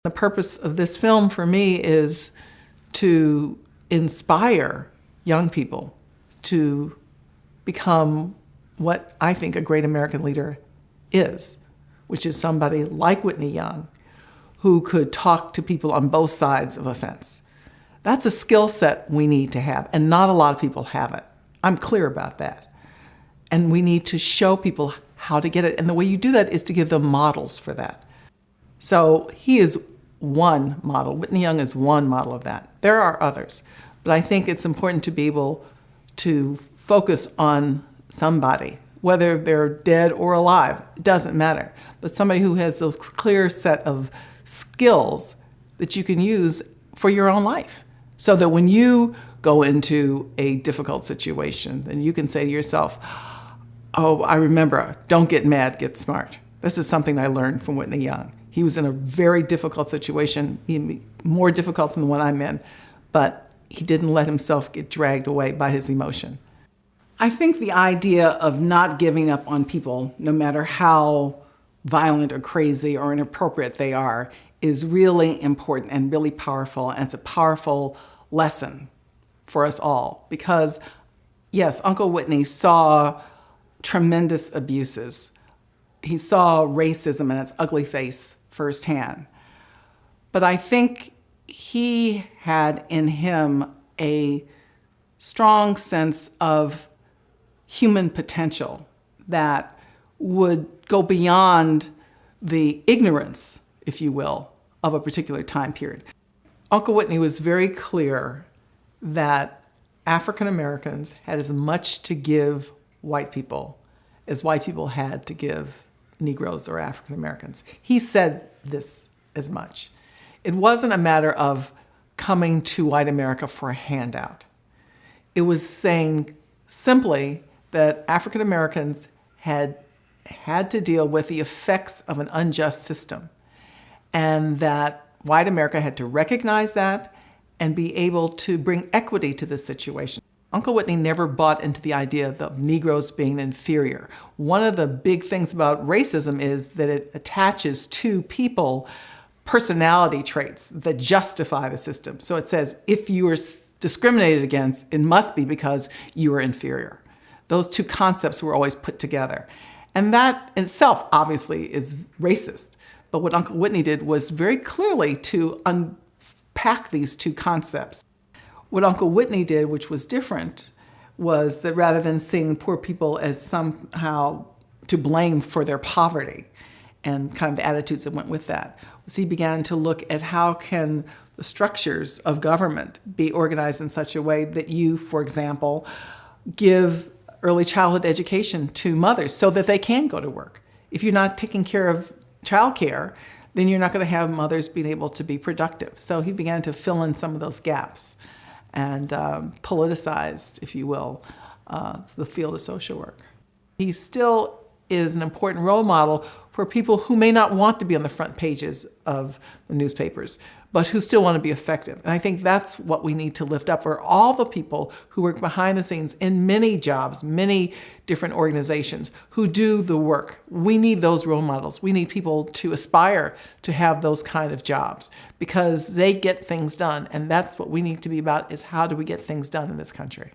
The purpose of this film for me is to inspire young people to become what I think a great American leader is, which is somebody like Whitney Young, who could talk to people on both sides of a fence. That's a skill set we need to have, and not a lot of people have it. I'm clear about that. And we need to show people how to get it, and the way you do that is to give them models for that. So he is one model. Whitney Young is one model of that. There are others, but I think it's important to be able to focus on somebody, whether they're dead or alive, it doesn't matter, but somebody who has those clear set of skills that you can use for your own life, so that when you go into a difficult situation, then you can say to yourself, oh, I remember, don't get mad, get smart. This is something I learned from Whitney Young. He was in a very difficult situation, more difficult than the one I'm in, but he didn't let himself get dragged away by his emotion. I think the idea of not giving up on people, no matter how violent or crazy or inappropriate they are, is really important and really powerful, and it's a powerful lesson for us all. Because, yes, Uncle Whitney saw tremendous abuses. He saw racism in its ugly face firsthand. But I think he had in him a strong sense of human potential that would go beyond the ignorance, if you will, of a particular time period. Uncle Whitney was very clear that African Americans had as much to give white people as white people had to give Negroes or African Americans. He said this as much. It wasn't a matter of coming to white America for a handout. It was saying simply that African Americans had to deal with the effects of an unjust system, and that white America had to recognize that and be able to bring equity to this situation. Uncle Whitney never bought into the idea of Negroes being inferior. One of the big things about racism is that it attaches to people personality traits that justify the system. So it says, if you are discriminated against, it must be because you are inferior. Those two concepts were always put together. And that in itself, obviously, is racist. But what Uncle Whitney did was very clearly to unpack these two concepts. What Uncle Whitney did, which was different, was that rather than seeing poor people as somehow to blame for their poverty and kind of the attitudes that went with that, was he began to look at how can the structures of government be organized in such a way that you, for example, give early childhood education to mothers so that they can go to work. If you're not taking care of childcare, then you're not going to have mothers being able to be productive. So he began to fill in some of those gaps and politicized, if you will, the field of social work. He still is an important role model for people who may not want to be on the front pages of the newspapers, but who still want to be effective. And I think that's what we need to lift up, are all the people who work behind the scenes in many jobs, many different organizations, who do the work. We need those role models. We need people to aspire to have those kind of jobs because they get things done. And that's what we need to be about, is how do we get things done in this country.